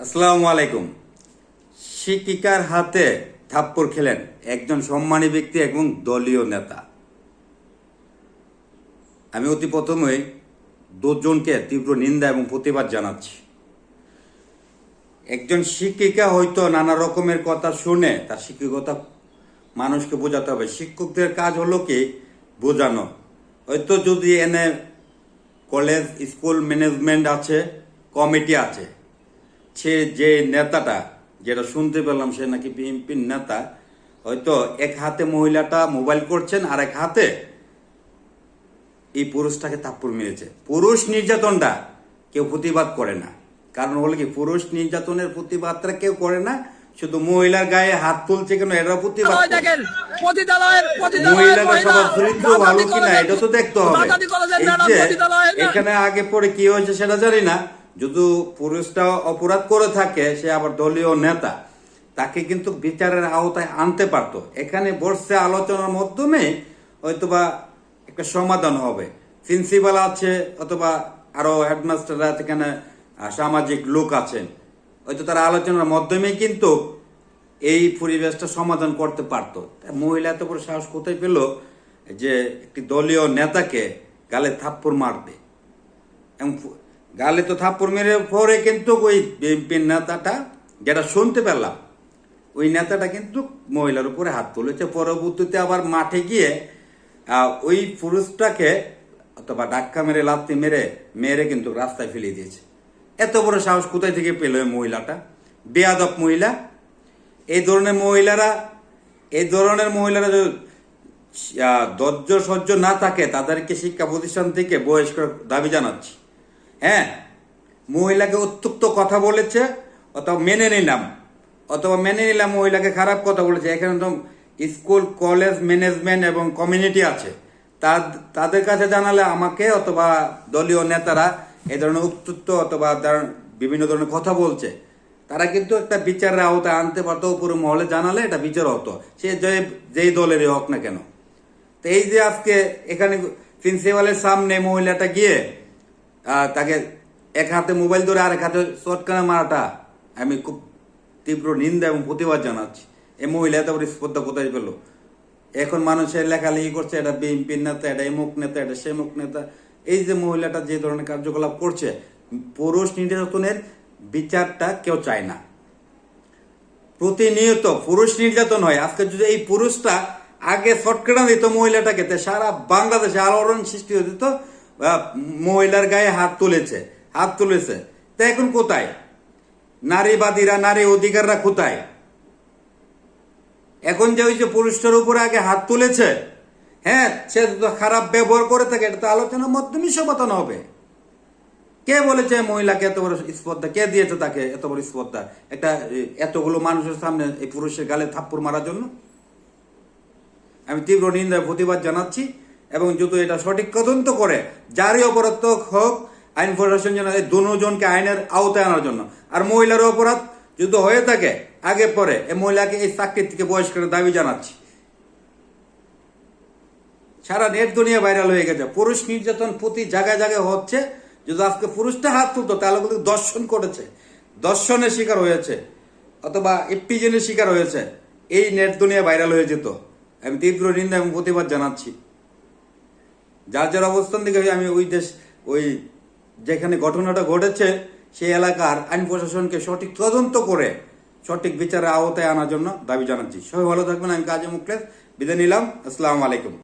আসসালামু আলাইকুম। শিক্ষিকার হাতে থাপ্পড় খেলেন একজন সম্মানী ব্যক্তি এবং দলীয় নেতা। আমি অতি প্রথমেই দুজনকে তীব্র নিন্দা এবং প্রতিবাদ জানাচ্ছি। একজন শিক্ষিকা হয়তো নানা রকমের কথা শুনে তার শিক্ষকতা মানুষকে বোঝাতে হবে। শিক্ষকদের কাজ হলো কি বোঝানো। হয়তো যদি এনে কলেজ স্কুল ম্যানেজমেন্ট আছে, কমিটি আছে, সে যে নেতাটা যেটা শুনতে পেলাম সে নাকি বিএনপির নেতা, হয়তো এক হাতে মহিলাটা মোবাইল করছেন আর এক হাতে এই পুরুষটাকে থাপ্পড় মেরেছে। পুরুষ নির্যাতনটা কেউ প্রতিবাদ করে না। কারণ হলো কি, পুরুষ নির্যাতনের প্রতিবাদটা কেউ করে না, শুধু মহিলার গায়ে হাত তুলছে কেন এরা প্রতিবাদ করে। মহিলারা সবার চরিত্র ভালো কিনা এটা তো দেখতে হবে। এখানে আগে পরে কি হয়েছে সেটা জানি না। যদি পুরুষটা অপরাধ করে থাকে, সে আবার দলীয় নেতা, তাকে কিন্তু বিচারের আওতায় আনতে পারতো। এখানে বসে আলোচনার মাধ্যমে হয়তোবা একটা সমাধান হবে। প্রিন্সিপাল আছে অথবা আরো হেডমাস্টার আছে, এখানে সামাজিক লোক আছেন, হয়তো তারা আলোচনার মাধ্যমে কিন্তু এই পরিবেশটা সমাধান করতে পারতো। মহিলা এত বড় সাহস কোথায় পেল যে একটি দলীয় নেতাকে গালে থাপ্পড় মারবে? এবং গালে তো থাপ্পড় মেরে পরে কিন্তু ওই বিএনপির নেতাটা, যেটা শুনতে পেলাম, ওই নেতাটা কিন্তু মহিলার উপরে হাত তুলেছে। পরবর্তীতে আবার মাঠে গিয়ে ওই পুরুষটাকে অথবা ধাক্কা মেরে লাথি মেরে কিন্তু রাস্তায় ফেলে দিয়েছে। এত বড় সাহস কোথায় থেকে পেল ওই মহিলাটা? বেয়াদব মহিলা। এই ধরনের মহিলারা যদি ধৈর্য সহ্য না থাকে, তাদেরকে শিক্ষা প্রতিষ্ঠান থেকে বহিষ্কার দাবি জানাচ্ছি। হ্যাঁ, মহিলাকে অত্যুক্ত কথা বলেছে অথবা মেনে নিলাম মহিলাকে খারাপ কথা বলেছে। এখানে তো স্কুল কলেজ ম্যানেজমেন্ট এবং কমিউনিটি আছে, তাদের কাছে জানালে আমাকে অথবা দলীয় নেতারা এই ধরনের উত্তুক্ত অথবা বিভিন্ন ধরনের কথা বলছে, তারা কিন্তু একটা বিচারের আওতায় আনতে পারতো। উপরে মহলে জানালে এটা বিচার হতো, সে যেই দলেরই হোক না কেন। তো এই যে আজকে এখানে প্রিন্সিপালের সামনে মহিলাটা গিয়ে তাকে এক হাতে মোবাইল ধরে আর এক হাতে চটকানা মারাটা আমি খুব তীব্র নিন্দা এবং প্রতিবাদ জানাচ্ছি। এই মহিলা এত বড় স্পর্ধা কোথায় পেল? এখন মানুষের লেখালেখি করছে, এটা বিএনপির নেতা, এটা এমুক নেতা, এটা সেমুক নেতা। এই যে মহিলাটা যে ধরনের কার্যকলাপ করছে, পুরুষ নির্যাতনের বিচারটা কেউ চায় না। প্রতিনিয়ত পুরুষ নির্যাতন হয়। আজকে যদি এই পুরুষটা আগে শটকানা দিত মহিলাটাকে, সারা বাংলাদেশে আলোড়ন সৃষ্টি হয়ে যেত। মহিলার গায়ে হাত তুলেছে, তা এখন কোথায় নারীবাদীরা, নারী অধিকাররা কোথায়? এখন যে ওই যে পুরুষটার উপরে আগে হাত তুলেছে, হ্যাঁ, সে খারাপ ব্যবহার করে থাকে, এটা তো আলোচনার মাধ্যমে সমাধান হবে। কে বলেছে মহিলাকে এত বড় স্পর্ধা? কে দিয়েছে তাকে এত বড় স্পর্ধা একটা এতগুলো মানুষের সামনে এই পুরুষের গালে থাপ্পড় মারার জন্য? আমি তীব্র নিন্দা প্রতিবাদ জানাচ্ছি এবং যদি এটা সঠিক তদন্ত করে, যারই অপরাধ হোক, আইন প্রশাসন যেন এই দুজনকে আইনের আওতায় আনার জন্য। আর মহিলার অপরাধ যদি হয়ে থাকে আগে পরে, এই মহিলাকে এই চাকরির থেকে বহিষ্কারের দাবি জানাচ্ছি। সারা নেট দুনিয়া ভাইরাল হয়ে গেছে, পুরুষ নির্যাতন প্রতি জায়গায় জায়গায় হচ্ছে। যদি আজকে পুরুষটা হাত তুলতো তাহলে কিন্তু দর্শন করেছে, দর্শনের শিকার হয়েছে অথবা এপিজেনের শিকার হয়েছে, এই নেট দুনিয়া ভাইরাল হয়ে যেত। আমি তীব্র নিন্দা এবং প্রতিবাদ জানাচ্ছি। যার অবস্থান থেকে আমি ওই যেখানে ঘটনাটা ঘটেছে সেই এলাকার আইন প্রশাসনকে সঠিক তদন্ত করে সঠিক বিচারের আওতায় আনার জন্য দাবি জানাচ্ছি। সবাই ভালো থাকবেন। আমি কাজী মুখলেস বিদায় নিলাম। আসসালামু আলাইকুম।